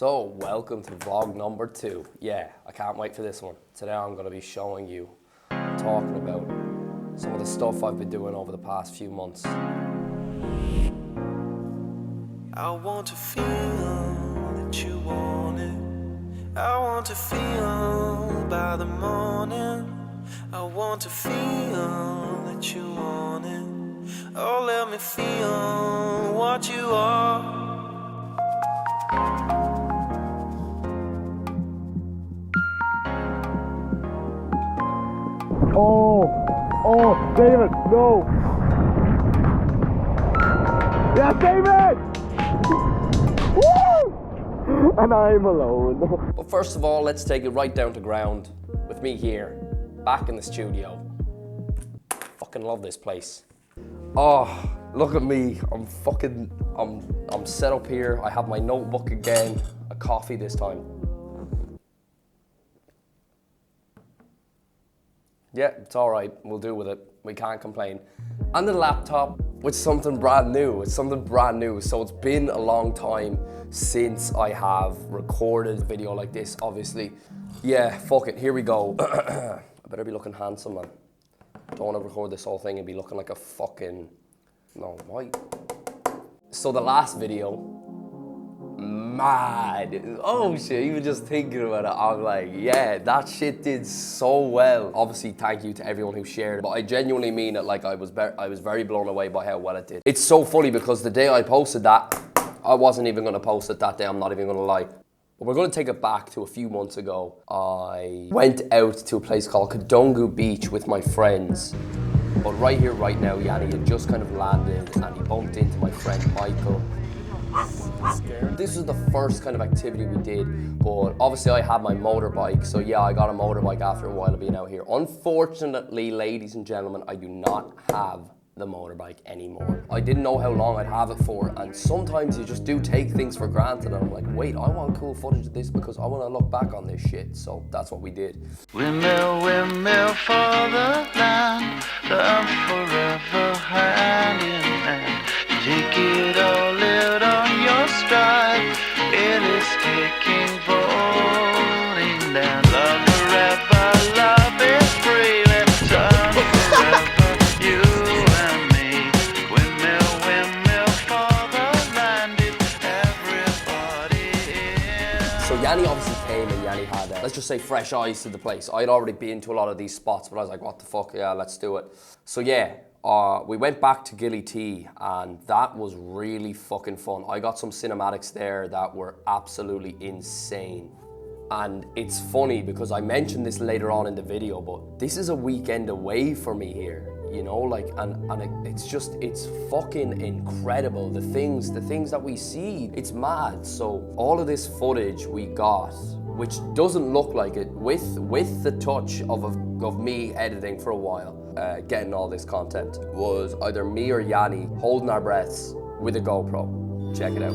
So, welcome to vlog number 2. Yeah, I can't wait for this one. Today I'm going to be showing you, talking about some of the stuff I've been doing over the past few months. I want to feel that you want it. I want to feel by the morning. I want to feel that you want it. Oh, let me feel what you are. Oh, David, no! Yes, David! Woo! And I'm alone. But first of all, let's take it right down to ground with me here, back in the studio. Fucking love this place. Oh, look at me. I'm set up here. I have my notebook again, a coffee this time. Yeah, it's all right. We'll do with it. We can't complain. And the laptop with something brand new. It's something brand new. So it's been a long time since I have recorded a video like this, obviously. Yeah, fuck it. Here we go. I better be looking handsome, man. Don't want to record this whole thing and be looking like a fucking... No, why? So the last video, mad. Oh shit, even just thinking about it, I'm like, yeah, that shit did so well. Obviously, thank you to everyone who shared it, but I genuinely mean it. Like, I was very blown away by how well it did. It's so funny because the day I posted that, I wasn't even gonna post it that day, I'm not even gonna lie. But we're gonna take it back to a few months ago. I went out to a place called Kadongu Beach with my friends. But right here, right now, Yanni had just kind of landed and he bumped into my friend Michael. This was the first kind of activity we did, but obviously I had my motorbike, so yeah, I got a motorbike after a while of being out here. Unfortunately, ladies and gentlemen, I do not have the motorbike anymore. I didn't know how long I'd have it for, and sometimes you just do take things for granted, and I'm like, wait, I want cool footage of this because I want to look back on this shit, so that's what we did. Windmill, windmill for the land, love forever hand in hand. Take it all out on your stride, it is taking voting down. Love forever, love is free, let's turn forever, you and me. Windmill, windmill for the land, it's everybody in. So Yanni obviously came and Yanni had, let's just say, fresh eyes to the place. I'd already been to a lot of these spots, but I was like, what the fuck, yeah, let's do it. So yeah, we went back to Gilly T, and that was really fucking fun. I got some cinematics there that were absolutely insane. And it's funny because I mentioned this later on in the video, but this is a weekend away for me here, you know, like, it's fucking incredible. The things that we see, it's mad. So all of this footage we got, which doesn't look like it, with the touch of me editing for a while, getting all this content, was either me or Yanni holding our breaths with a GoPro. Check it out.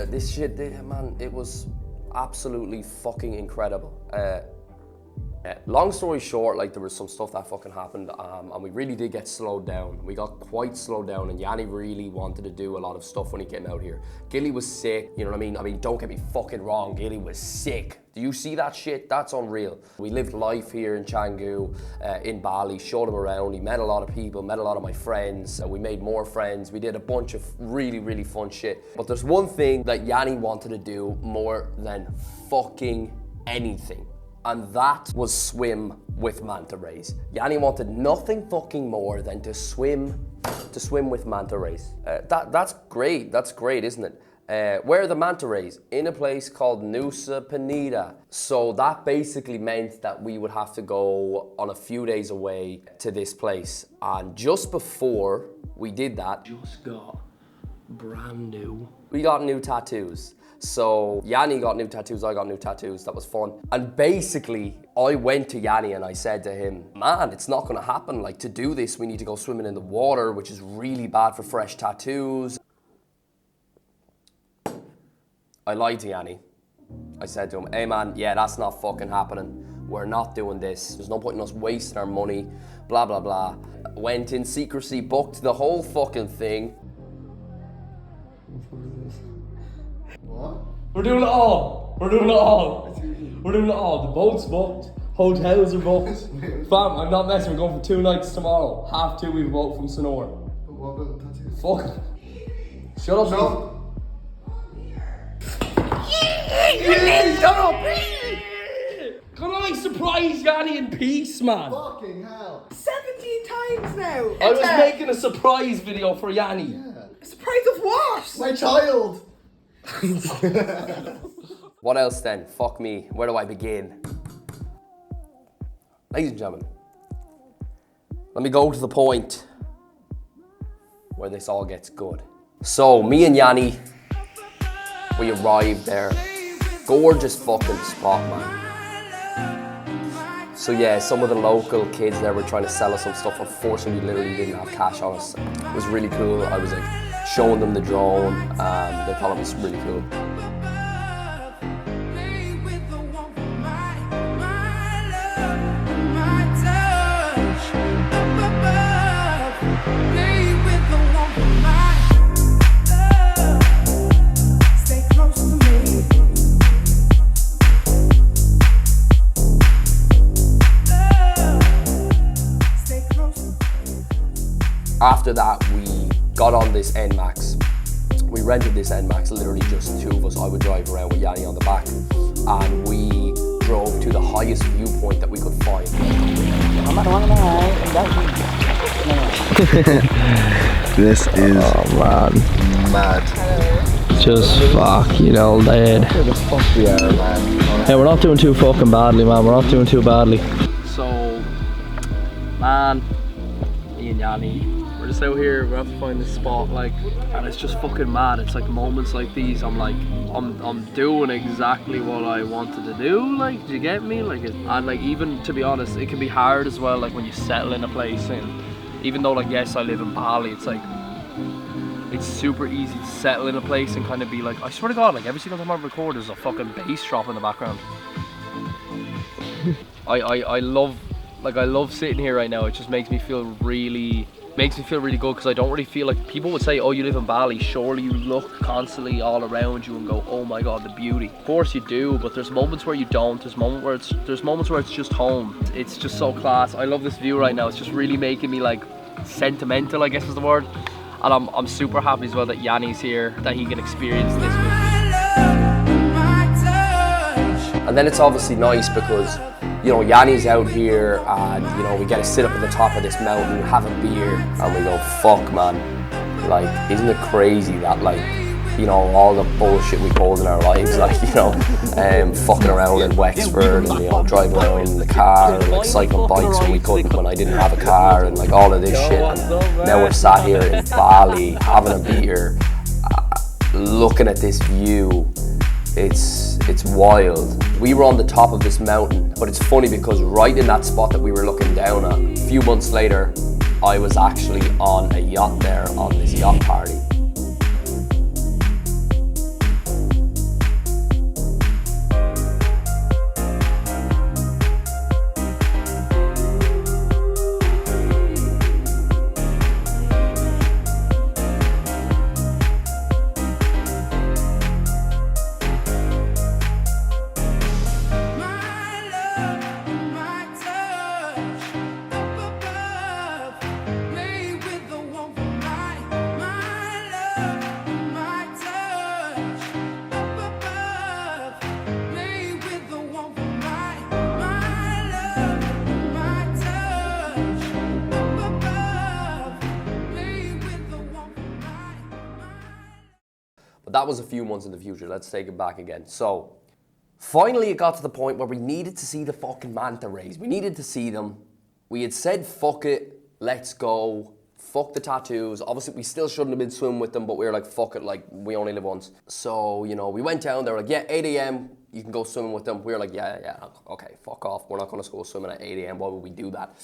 This shit, man, it was absolutely fucking incredible. Long story short, like, there was some stuff that fucking happened, and we really did get slowed down. We got quite slowed down, and Yanni really wanted to do a lot of stuff when he came out here. Gilly was sick, you know what I mean? I mean, don't get me fucking wrong, Gilly was sick. Do you see that shit? That's unreal. We lived life here in Canggu, in Bali, showed him around. He met a lot of people, met a lot of my friends. We made more friends. We did a bunch of really, really fun shit. But there's one thing that Yanni wanted to do more than fucking anything. And that was swim with manta rays. Yanni wanted nothing fucking more than to swim with manta rays. That's great, isn't it? Where are the manta rays? In a place called Nusa Penida. So that basically meant that we would have to go on a few days away to this place. And just before we did that, Just got brand new. we got new tattoos. So Yanni got new tattoos, I got new tattoos, that was fun. And basically, I went to Yanni and I said to him, man, it's not gonna happen. Like, to do this, we need to go swimming in the water, which is really bad for fresh tattoos. I lied to Yanni. I said to him, hey man, yeah, that's not fucking happening. We're not doing this. There's no point in us wasting our money, blah, blah, blah. Went in secrecy, booked the whole fucking thing. We're doing it all. We're doing it all. We're doing it all. The boat's booked. Hotels are booked. Fam, I'm not messing. We're going for 2 nights tomorrow. 2:30 we have a boat from Sonora. But what about the tattoos? Fuck. Shut up. No. Shut up. Can I surprise Yanni in peace, man? Fucking hell. 17 times now. I was making a surprise video for Yanni. Surprise of what? My child. What else then? Fuck me. Where do I begin? Ladies and gentlemen, let me go to the point where this all gets good. So, me and Yanni, we arrived there. Gorgeous fucking spot, man. So yeah, some of the local kids there were trying to sell us some stuff. Unfortunately, we literally didn't have cash on us. It was really cool. I was like showing them the drone. They thought it was really cool. After that, we got on this NMAX. We rented this NMAX, literally just 2 of us. I would drive around with Yanni on the back. And we drove to the highest viewpoint that we could find. This is mad. Just fucking all dead. Where the fuck we are, man? Hey, we're not doing too fucking badly, man. We're not doing too badly. So, man, me and Yanni, we're just out here. We have to find this spot, like, and it's just fucking mad. It's like moments like these. I'm like, I'm doing exactly what I wanted to do. Like, do you get me? Like, and like, even to be honest, it can be hard as well. Like when you settle in a place, and even though, like, yes, I live in Bali, it's like, it's super easy to settle in a place and kind of be like, I swear to God, like every single time I record, there's a fucking bass drop in the background. I love sitting here right now. It just makes me feel really good, because I don't really feel like, people would say, oh, you live in Bali, surely you look constantly all around you and go, oh my God, the beauty. Of course you do, but there's moments where you don't. There's moments where it's just home. It's just so class. I love this view right now. It's just really making me like sentimental, I guess is the word. And I'm super happy as well that Yanni's here, that he can experience this with me. And then it's obviously nice because, you know, Yanni's out here and, you know, we get to sit up at the top of this mountain, have a beer, and we go, fuck, man. Like, isn't it crazy that, like, you know, all the bullshit we pulled in our lives, like, you know, fucking around in Wexford and, you know, driving around in the car and, like, cycling bikes when we couldn't, when I didn't have a car, and, like, all of this shit. And now we're sat here in Bali, having a beer, looking at this view. It's wild. We were on the top of this mountain, but it's funny because right in that spot that we were looking down at, a few months later, I was actually on a yacht there on this yacht party. that was a few months in the future. Let's take it back again. So, finally it got to the point where we needed to see the fucking manta rays. We needed to see them. We had said, fuck it, let's go. Fuck the tattoos. Obviously, we still shouldn't have been swimming with them, but we were like, fuck it, like, we only live once. So, you know, we went down, they were like, yeah, 8 a.m., you can go swimming with them. We were like, yeah, okay, fuck off. We're not gonna go swimming at 8 a.m., why would we do that?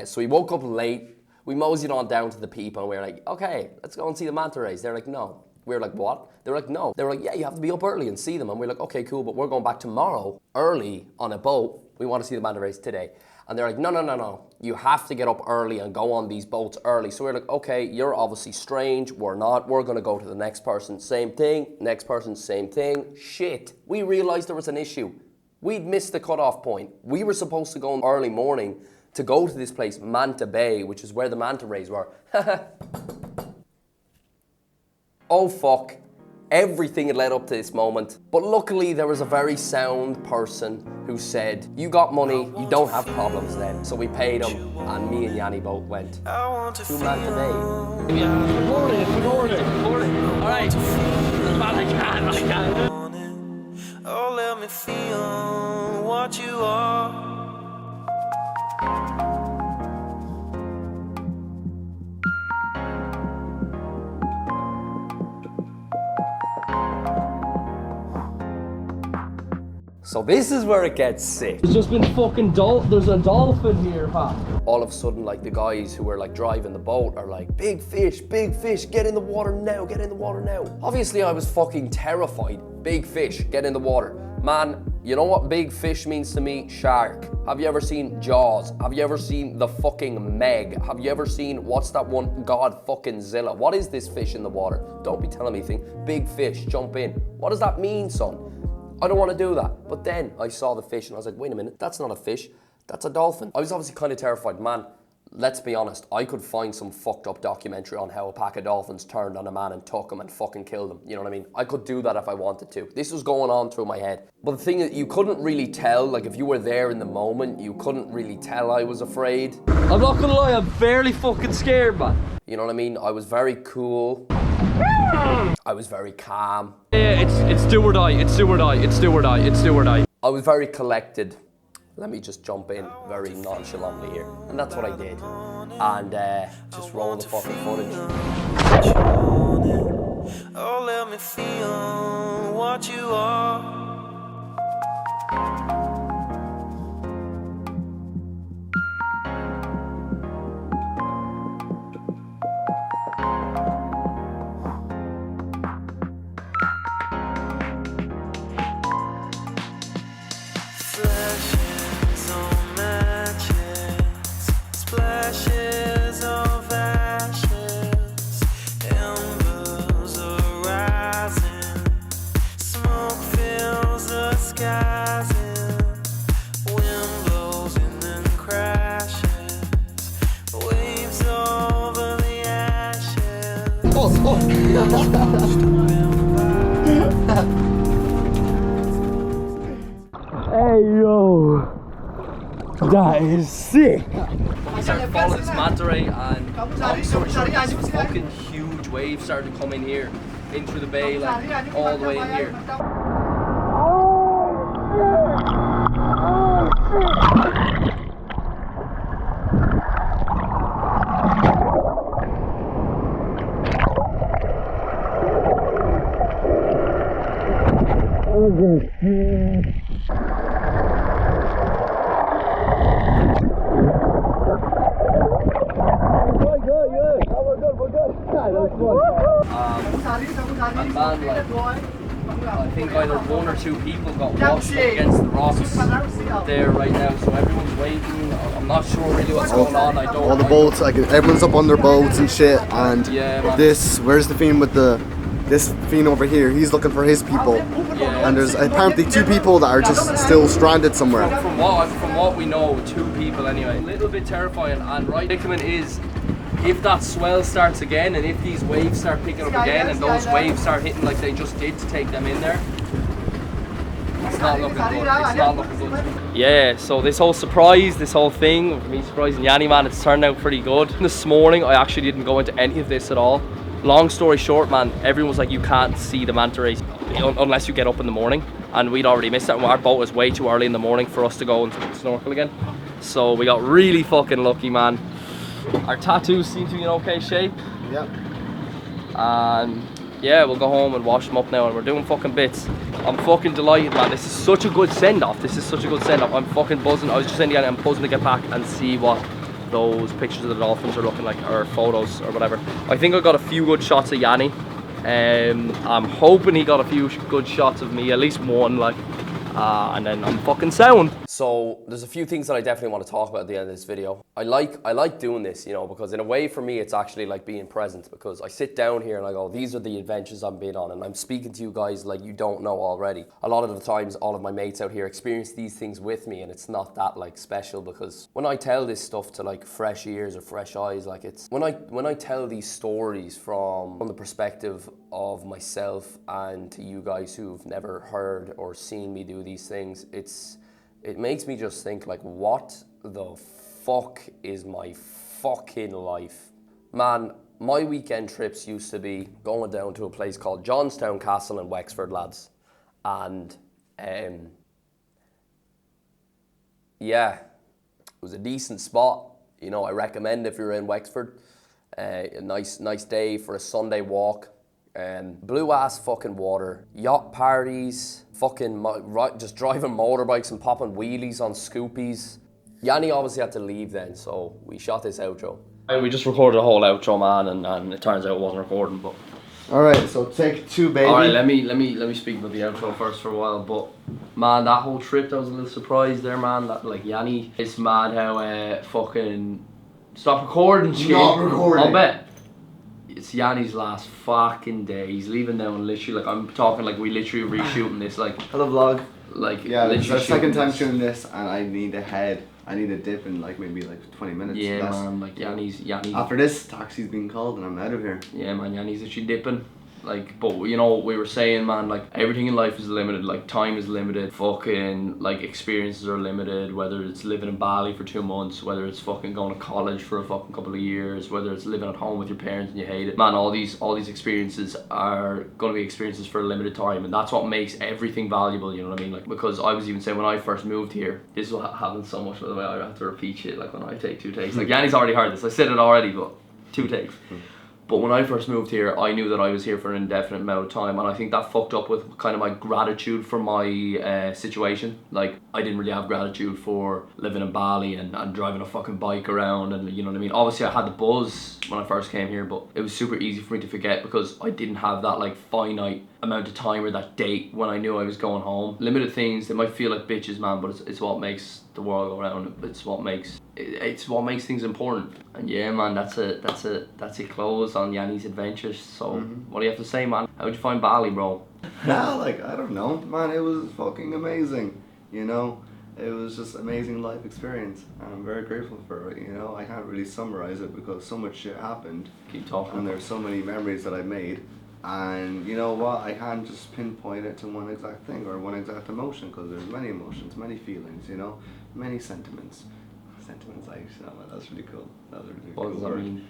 So we woke up late, we moseyed on down to the people, and we were like, okay, let's go and see the manta rays. They're like, no. We were like, what? They were like, no. They were like, yeah, you have to be up early and see them. And we were like, okay, cool, but we're going back tomorrow, early, on a boat. We want to see the manta rays today. And they're like, no. You have to get up early and go on these boats early. So we're like, okay, you're obviously strange. We're not. We're going to go to the next person. Same thing. Next person, same thing. Shit. We realized there was an issue. We'd missed the cutoff point. We were supposed to go in early morning to go to this place, Manta Bay, which is where the manta rays were. Oh, fuck. Everything had led up to this moment. But luckily, there was a very sound person who said, you got money, you don't have problems then. So we paid him, and me and Yanni both went to Manta Bay. Good morning. All right. I can. Oh, let me feel what you are. So this is where it gets sick. There's just been fucking there's a dolphin here, Pat. All of a sudden, like, the guys who were like driving the boat are like, big fish, get in the water now, get in the water now. Obviously I was fucking terrified. Big fish, get in the water. Man, you know what big fish means to me? Shark. Have you ever seen Jaws? Have you ever seen the fucking Meg? Have you ever seen, what's that one? God fucking Zilla. What is this fish in the water? Don't be telling me anything. Big fish, jump in. What does that mean, son? I don't want to do that. But then I saw the fish and I was like, wait a minute, that's not a fish, that's a dolphin. I was obviously kind of terrified. Man, let's be honest, I could find some fucked up documentary on how a pack of dolphins turned on a man and took him and fucking killed him. You know what I mean? I could do that if I wanted to. This was going on through my head. But the thing is, you couldn't really tell, like if you were there in the moment, you couldn't really tell I was afraid. I'm not gonna lie, I'm barely fucking scared, man. You know what I mean? I was very cool. I was very calm. Yeah, it's do or die, it's do or die, it's do or die, it's do or die. I was very collected. Let me just jump in very nonchalantly here. And that's what I did. And just roll the fucking footage. Oh, let me feel what you are. Flashes on matches, splashes of ashes, embers are rising, smoke fills the skies, and wind blows and then crashes, waves over the ashes. Hey yo, that is sick. We started following this manta ray, and long story short, this fucking huge wave started to come in here, in through the bay, like all the way in here. And man, like, I think either one or two people got washed up against the rocks there right now, so everyone's waiting. I'm not sure really what's going on. I don't. All the boats, like everyone's up on their boats and shit. And Yeah, man. where's the fiend with this fiend over here? He's looking for his people. Yeah. And there's apparently 2 people that are just still stranded somewhere. From what we know, 2 people anyway. A little bit terrifying, and right predicament is, if that swell starts again, and if these waves start picking up again, and those waves start hitting like they just did to take them in there, it's not looking good. It's not looking good. Yeah, so this whole surprise, this whole thing, me surprising Yanni, man, it's turned out pretty good. This morning, I actually didn't go into any of this at all. long story short, man, everyone was like, you can't see the manta rays unless you get up in the morning, and we'd already missed it. Our boat was way too early in the morning for us to go and snorkel again, so we got really fucking lucky, man. Our tattoos seem to be in okay shape. Yep. And yeah, we'll go home and wash them up now, and we're doing fucking bits. I'm fucking delighted, man. This is such a good send-off. This is such a good send-off. I'm fucking buzzing. I was just saying to you, I'm buzzing to get back and see what those pictures of the dolphins are looking like, or photos or whatever. I think I got a few good shots of Yanni. I'm hoping he got a few good shots of me, at least one, like, and then I'm fucking sound. So there's a few things that I definitely want to talk about at the end of this video. I like doing this, you know, because in a way for me it's actually like being present, because I sit down here and I go, these are the adventures I've been on, and I'm speaking to you guys like you don't know already. A lot of the times all of my mates out here experience these things with me, and it's not that like special, because when I tell this stuff to like fresh ears or fresh eyes, like it's when I tell these stories from the perspective of myself and to you guys who've never heard or seen me do these things, it makes me just think like, what the fuck is my fucking life? Man, my weekend trips used to be going down to a place called Johnstown Castle in Wexford, lads. And yeah, it was a decent spot. You know, I recommend if you're in Wexford, a nice day for a Sunday walk. Blue ass fucking water, yacht parties, fucking just driving motorbikes and popping wheelies on scoopies. Yanni obviously had to leave then, so we shot this outro. We just recorded a whole outro, man, and it turns out it wasn't recording, but. Alright, so take 2, baby. Alright, let me speak about the outro first for a while, but man, that whole trip, that was a little surprise there, man. That, like, Yanni, it's mad how fucking stop recording shit. Not recording. I'll bet. It's Yanni's last fucking day. He's leaving now, and literally, like, I'm talking like we literally reshooting this, like. Hello, vlog. Like, Yeah, this is our second time this. shooting this, and I need a head. I need a dip in like maybe like 20 minutes. Yeah, That's, man, like Yanni's. After this, taxi's being called and I'm out of here. Yeah, man, Yanni's actually dipping. Like, but you know, we were saying, man, like, everything in life is limited. Like, time is limited. Fucking, like, experiences are limited. Whether it's living in Bali for 2 months, whether it's fucking going to college for a fucking couple of years, whether it's living at home with your parents and you hate it. Man, all these experiences are going to be experiences for a limited time, and that's what makes everything valuable, you know what I mean? Like, because I was even saying when I first moved here, this is what happens so much, by the way, I have to repeat shit, like, when I take 2 takes. Like, Yanni's already heard this. I said it already, but 2 takes. But when I first moved here, I knew that I was here for an indefinite amount of time, and I think that fucked up with kind of my gratitude for my situation. Like, I didn't really have gratitude for living in Bali and driving a fucking bike around, and you know what I mean? Obviously I had the buzz when I first came here, but it was super easy for me to forget because I didn't have that like finite amount of time or that date when I knew I was going home. Limited things, they might feel like bitches, man, but it's what makes the world go round. It's what makes things important. And yeah, man, that's it close on Yanni's adventures. So what do you have to say, man? How'd you find Bali, bro? Nah, like, I don't know, man, it was fucking amazing, you know? It was just amazing life experience, and I'm very grateful for it, you know? I can't really summarize it because so much shit happened. Keep talking. And there's so many memories that I made, and you know what, I can't just pinpoint it to one exact thing or one exact emotion, because there's many emotions, many feelings, you know? Many sentiments. Sentiments, that's really cool. That was a really What cool does that word. mean?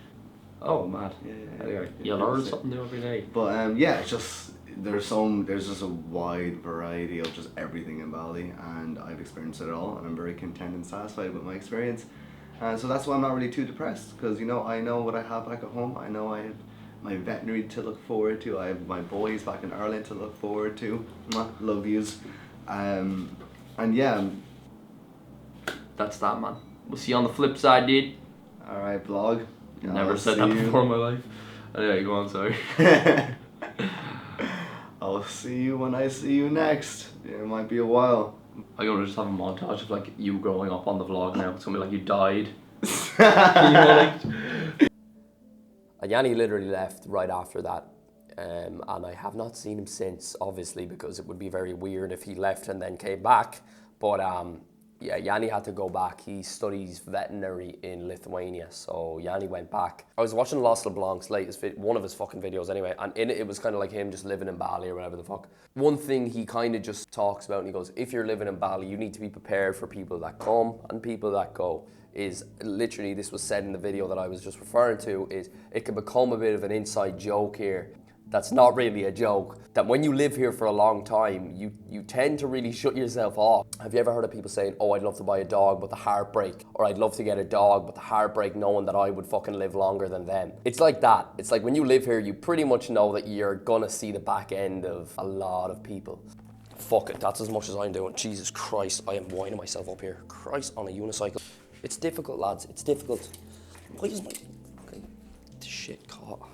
Oh, mad. Yeah. You learn something new every day. But yeah, it's just there's just a wide variety of just everything in Bali, and I've experienced it all, and I'm very content and satisfied with my experience. And so that's why I'm not really too depressed, because you know, I know what I have back at home. I know I have my veterinary to look forward to. I have my boys back in Ireland to look forward to. Love yous. And yeah. That's that, man. We'll see you on the flip side, dude. Alright, vlog. Never said that before in my life. Anyway, go on, sorry. I'll see you when I see you next. It might be a while. I'm gonna just have a montage of like you growing up on the vlog now. It's gonna be like you died. You know, like... And Yanni literally left right after that. And I have not seen him since, obviously, because it would be very weird if he left and then came back. But Yeah, Yanni had to go back. He studies veterinary in Lithuania, so Yanni went back. I was watching Lost LeBlanc's latest one of his fucking videos anyway, and in it, it was kind of like him just living in Bali or whatever the fuck. One thing he kind of just talks about, and he goes, if you're living in Bali, you need to be prepared for people that come and people that go. Is literally, this was said in the video that I was just referring to, is it can become a bit of an inside joke here. That's not really a joke. That when you live here for a long time, you tend to really shut yourself off. Have you ever heard of people saying, oh, I'd love to buy a dog, but the heartbreak, or I'd love to get a dog, but the heartbreak knowing that I would fucking live longer than them. It's like that. It's like when you live here, you pretty much know that you're gonna see the back end of a lot of people. Fuck it, that's as much as I'm doing. Jesus Christ, I am winding myself up here. Christ on a unicycle. It's difficult, lads, it's difficult. Why is my fucking shit caught?